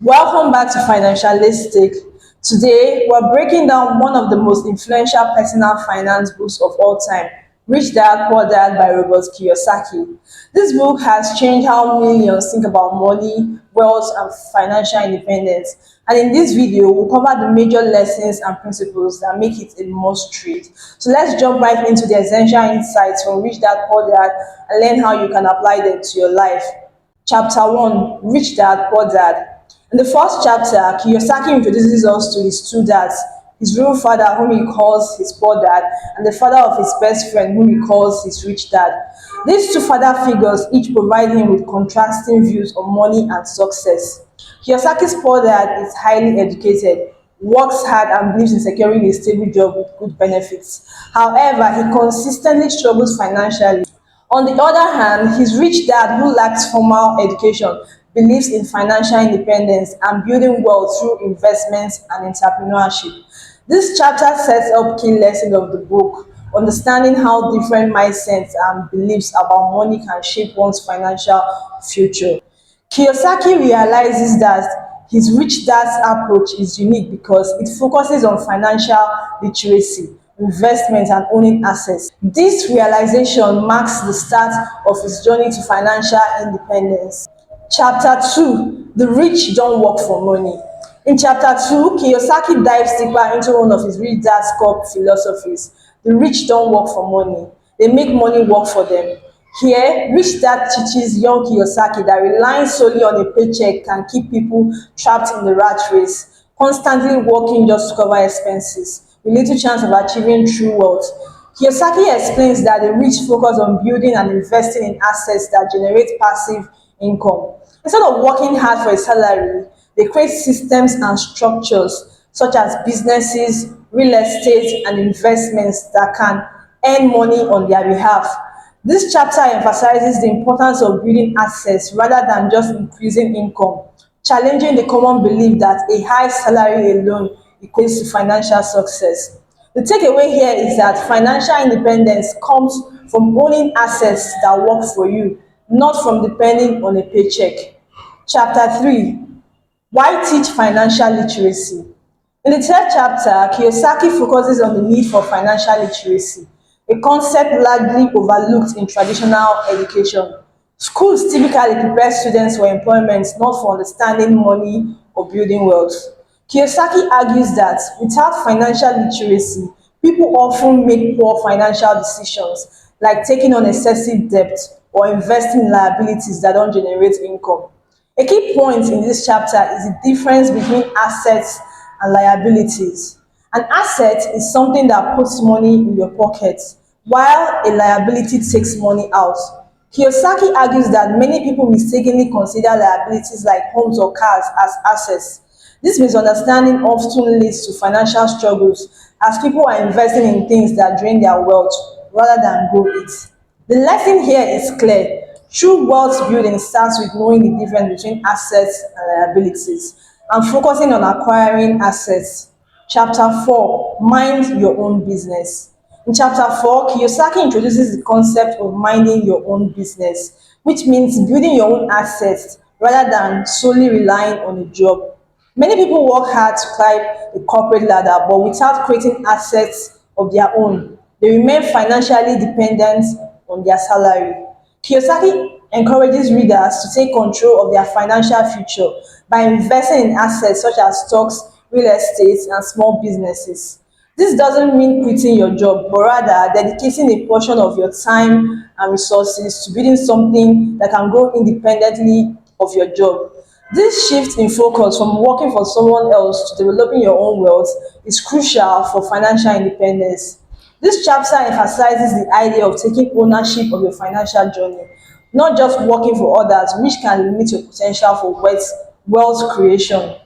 Welcome back to Financialistic. Today, we're breaking down one of the most influential personal finance books of all time, Rich Dad Poor Dad by Robert Kiyosaki. This book has changed how millions think about money, wealth, and financial independence. And in this video, we'll cover the major lessons and principles that make it a must read. So let's jump right into the essential insights from Rich Dad Poor Dad and learn how you can apply them to your life. Chapter 1, Rich Dad Poor Dad. In the first chapter, Kiyosaki introduces us to his two dads, his real father, whom he calls his poor dad, and the father of his best friend, whom he calls his rich dad. These two father figures each provide him with contrasting views on money and success. Kiyosaki's poor dad is highly educated, works hard, and believes in securing a stable job with good benefits. However, he consistently struggles financially. On the other hand, his rich dad, who lacks formal education, believes in financial independence and building wealth through investments and entrepreneurship. This chapter sets up key lessons of the book, understanding how different mindsets and beliefs about money can shape one's financial future. Kiyosaki realizes that his rich dad's approach is unique because it focuses on financial literacy, investment, and owning assets. This realization marks the start of his journey to financial independence. Chapter 2, The Rich Don't Work for Money. In Chapter 2, Kiyosaki dives deeper into one of his rich dad's core philosophies. The rich don't work for money, they make money work for them. Here, Rich Dad teaches young Kiyosaki that relying solely on a paycheck can keep people trapped in the rat race, constantly working just to cover expenses, with little chance of achieving true wealth. Kiyosaki explains that the rich focus on building and investing in assets that generate passive income. Instead of working hard for a salary, they create systems and structures such as businesses, real estate, and investments that can earn money on their behalf. This chapter emphasizes the importance of building assets rather than just increasing income, challenging the common belief that a high salary alone equates to financial success. The takeaway here is that financial independence comes from owning assets that work for you, not from depending on a paycheck. Chapter 3, Why Teach Financial Literacy? In the third chapter, Kiyosaki focuses on the need for financial literacy, a concept largely overlooked in traditional education. Schools typically prepare students for employment, not for understanding money or building wealth. Kiyosaki argues that without financial literacy, people often make poor financial decisions, like taking on excessive debt or investing in liabilities that don't generate income. A key point in this chapter is the difference between assets and liabilities. An asset is something that puts money in your pocket, while a liability takes money out. Kiyosaki argues that many people mistakenly consider liabilities like homes or cars as assets. This misunderstanding often leads to financial struggles as people are investing in things that drain their wealth rather than grow it. The lesson here is clear. True wealth building starts with knowing the difference between assets and liabilities and focusing on acquiring assets. Chapter 4, Mind Your Own Business. In Chapter 4, Kiyosaki introduces the concept of minding your own business, which means building your own assets rather than solely relying on a job. Many people work hard to climb the corporate ladder, but without creating assets of their own, they remain financially dependent on their salary. Kiyosaki encourages readers to take control of their financial future by investing in assets such as stocks, real estate, and small businesses. This doesn't mean quitting your job, but rather dedicating a portion of your time and resources to building something that can grow independently of your job. This shift in focus from working for someone else to developing your own wealth is crucial for financial independence. This chapter emphasizes the idea of taking ownership of your financial journey, not just working for others, which can limit your potential for wealth creation.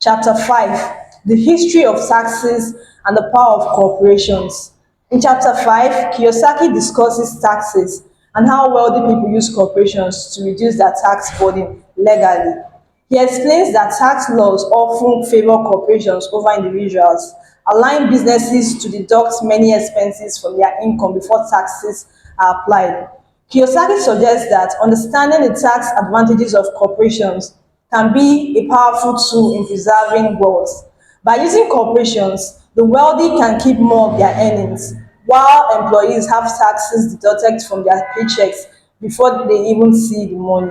Chapter 5, The History of Taxes and the Power of Corporations. In Chapter 5, Kiyosaki discusses taxes and how wealthy people use corporations to reduce their tax burden legally. He explains that tax laws often favor corporations over individuals, allowing businesses to deduct many expenses from their income before taxes are applied. Kiyosaki suggests that understanding the tax advantages of corporations can be a powerful tool in preserving wealth. By using corporations, the wealthy can keep more of their earnings, while employees have taxes deducted from their paychecks before they even see the money.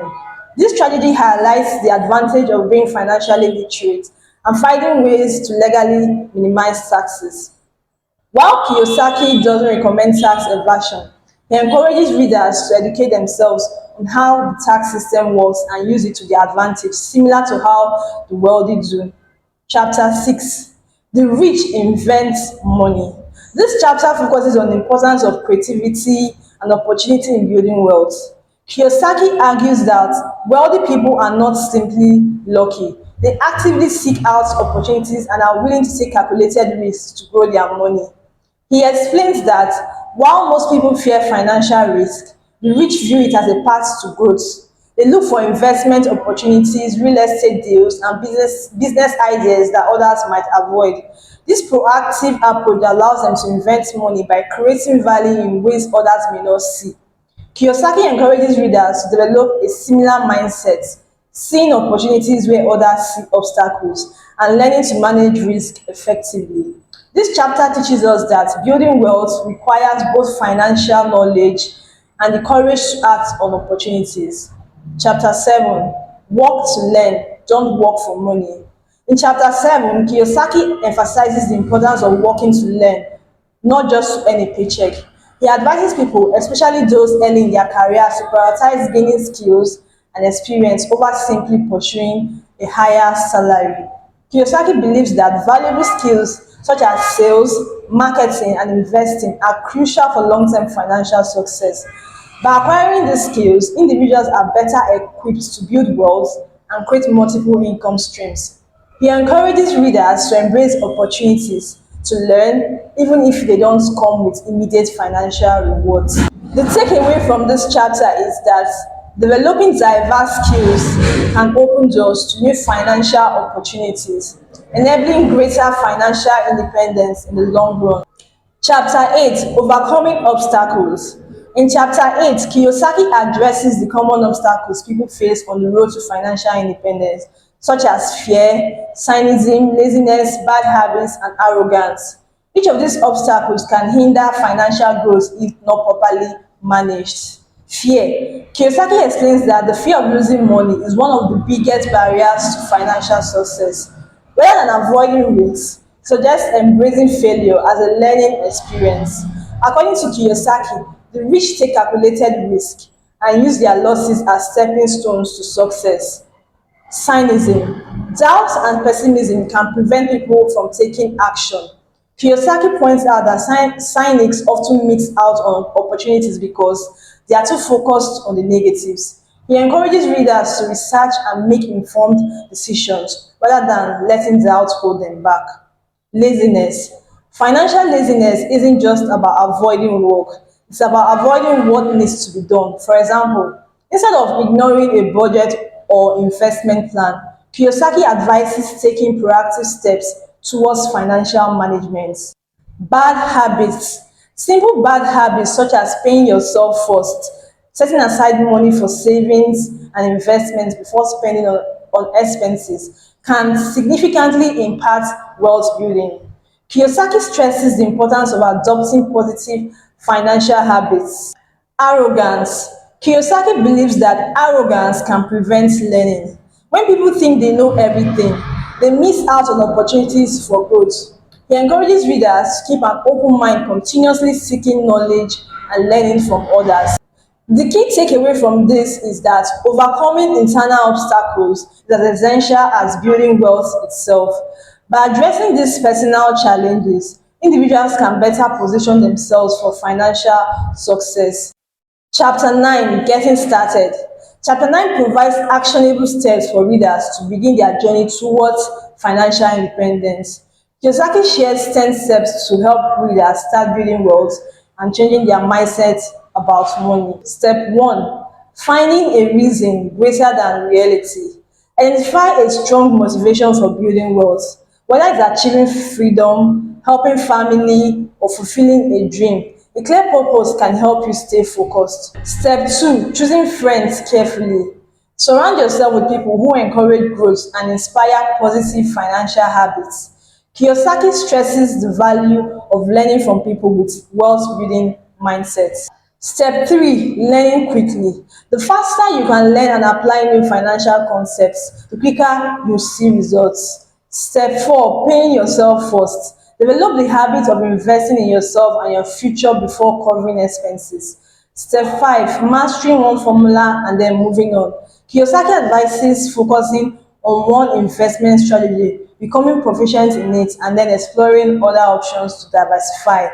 This strategy highlights the advantage of being financially literate and finding ways to legally minimize taxes. While Kiyosaki doesn't recommend tax evasion, he encourages readers to educate themselves on how the tax system works and use it to their advantage, similar to how the wealthy do. Chapter 6: The Rich Invent Money. This chapter focuses on the importance of creativity and opportunity in building wealth. Kiyosaki argues that wealthy people are not simply lucky, they actively seek out opportunities and are willing to take calculated risks to grow their money. He explains that while most people fear financial risk, the rich view it as a path to growth. They look for investment opportunities, real estate deals, and business ideas that others might avoid. This proactive approach allows them to invest money by creating value in ways others may not see. Kiyosaki encourages readers to develop a similar mindset, seeing opportunities where others see obstacles and learning to manage risk effectively. This chapter teaches us that building wealth requires both financial knowledge and the courage to act on opportunities. Chapter 7: Work to Learn, Don't Work for Money. In chapter 7, Kiyosaki emphasizes the importance of working to learn, not just to earn a paycheck. He advises people, especially those early in their careers, to prioritize gaining skills and experience over simply pursuing a higher salary. Kiyosaki believes that valuable skills such as sales, marketing, and investing are crucial for long-term financial success. By acquiring these skills, individuals are better equipped to build wealth and create multiple income streams. He encourages readers to embrace opportunities to learn, even if they don't come with immediate financial rewards. The takeaway from this chapter is that developing diverse skills can open doors to new financial opportunities, enabling greater financial independence in the long run. Chapter 8: Overcoming Obstacles. In Chapter 8, Kiyosaki addresses the common obstacles people face on the road to financial independence, such as fear, cynicism, laziness, bad habits, and arrogance. Each of these obstacles can hinder financial growth if not properly managed. Fear. Kiyosaki explains that the fear of losing money is one of the biggest barriers to financial success. Rather than avoiding risks, suggests embracing failure as a learning experience. According to Kiyosaki, the rich take calculated risk and use their losses as stepping stones to success. Cynicism. Doubt and pessimism can prevent people from taking action. Kiyosaki points out that cynics often miss out on opportunities because they are too focused on the negatives. He encourages readers to research and make informed decisions rather than letting doubt hold them back. Laziness. Financial laziness isn't just about avoiding work, it's about avoiding what needs to be done. For example, instead of ignoring a budget or investment plan, Kiyosaki advises taking proactive steps towards financial management. Bad habits. Simple bad habits such as paying yourself first, setting aside money for savings and investments before spending on expenses can significantly impact wealth building. Kiyosaki stresses the importance of adopting positive financial habits. Arrogance. Kiyosaki believes that arrogance can prevent learning. When people think they know everything, they miss out on opportunities for growth. He encourages readers to keep an open mind, continuously seeking knowledge and learning from others. The key takeaway from this is that overcoming internal obstacles is as essential as building wealth itself. By addressing these personal challenges, individuals can better position themselves for financial success. Chapter 9: Getting Started. Chapter 9 provides actionable steps for readers to begin their journey towards financial independence. Kiyosaki shares 10 steps to help readers start building wealth and changing their mindset about money. Step 1: Finding a reason greater than reality. Identify a strong motivation for building wealth, whether it's achieving freedom, helping family, or fulfilling a dream. A clear purpose can help you stay focused. Step 2: Choosing friends carefully. Surround yourself with people who encourage growth and inspire positive financial habits. Kiyosaki stresses the value of learning from people with wealth building mindsets. Step 3, learning quickly. The faster you can learn and apply new financial concepts, the quicker you see results. Step 4, paying yourself first. Develop the habit of investing in yourself and your future before covering expenses. Step 5, mastering one formula and then moving on. Kiyosaki advises focusing on one investment strategy, becoming proficient in it, and then exploring other options to diversify.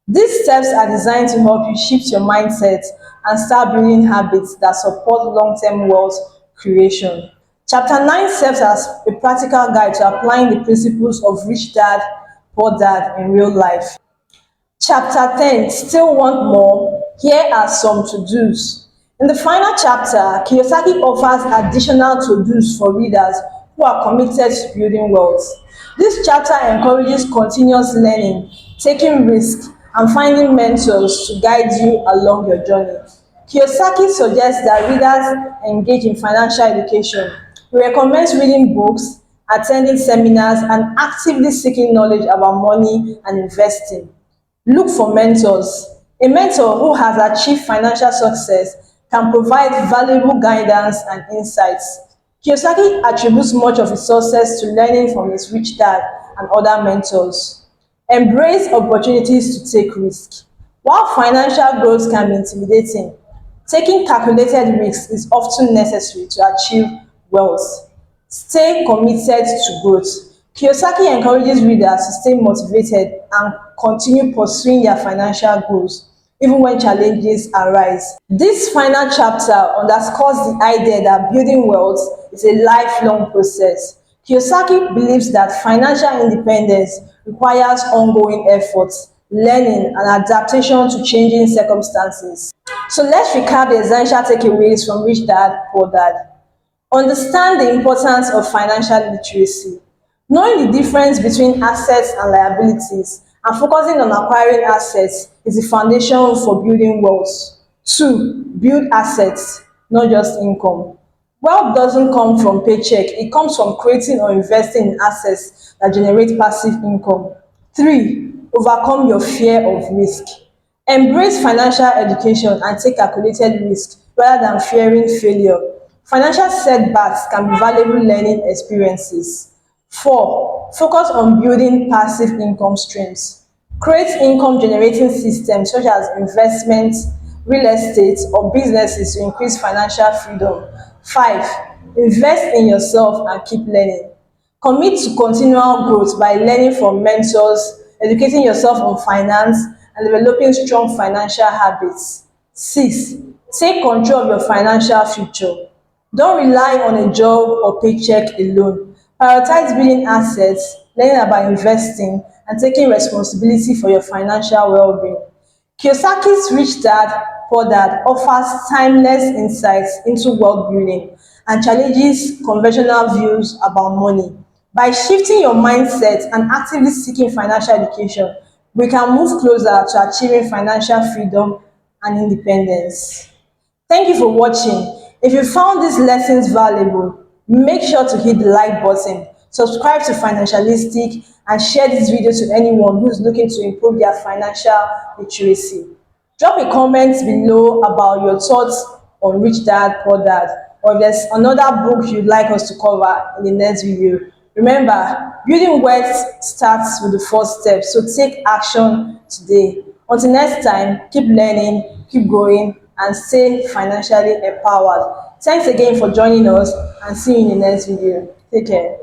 These steps are designed to help you shift your mindset and start building habits that support long-term wealth creation. Chapter 9 serves as a practical guide to applying the principles of Rich Dad, Poor Dad in real life. Chapter 10, Still Want More? Here are some to-dos. In the final chapter, Kiyosaki offers additional to-dos for readers who are committed to building wealth. This chapter encourages continuous learning, taking risks, and finding mentors to guide you along your journey. Kiyosaki suggests that readers engage in financial education. He recommends reading books, attending seminars, and actively seeking knowledge about money and investing. Look for mentors. A mentor who has achieved financial success can provide valuable guidance and insights. Kiyosaki attributes much of his success to learning from his rich dad and other mentors. Embrace opportunities to take risks. While financial growth can be intimidating, taking calculated risks is often necessary to achieve wealth. Stay committed to growth. Kiyosaki encourages readers to stay motivated and continue pursuing their financial goals even when challenges arise. This final chapter underscores the idea that building wealth is a lifelong process. Kiyosaki believes that financial independence requires ongoing effort, learning, and adaptation to changing circumstances. So let's recap the essential takeaways from Rich Dad, Poor Dad. Understand the importance of financial literacy. Knowing the difference between assets and liabilities and focusing on acquiring assets is the foundation for building wealth. 2, build assets, not just income. Wealth doesn't come from paycheck, it comes from creating or investing in assets that generate passive income. 3, overcome your fear of risk. Embrace financial education and take calculated risk rather than fearing failure. Financial setbacks can be valuable learning experiences. 4, focus on building passive income streams. Create income generating systems such as investments, real estate, or businesses to increase financial freedom. 5, invest in yourself and keep learning. Commit to continual growth by learning from mentors, educating yourself on finance, and developing strong financial habits. 6, take control of your financial future. Don't rely on a job or paycheck alone. Prioritize building assets, learning about investing, and taking responsibility for your financial well-being. Kiyosaki's Rich Dad, Poor Dad offers timeless insights into wealth building and challenges conventional views about money. By shifting your mindset and actively seeking financial education, we can move closer to achieving financial freedom and independence. Thank you for watching. If you found these lessons valuable, make sure to hit the like button, subscribe to Financialistic, and share this video to anyone who is looking to improve their financial literacy. Drop a comment below about your thoughts on Rich Dad, Poor Dad, or if there's another book you'd like us to cover in the next video. Remember, building wealth starts with the first step, so take action today. Until next time, keep learning, keep growing, and stay financially empowered. Thanks again for joining us, and see you in the next video. Take care.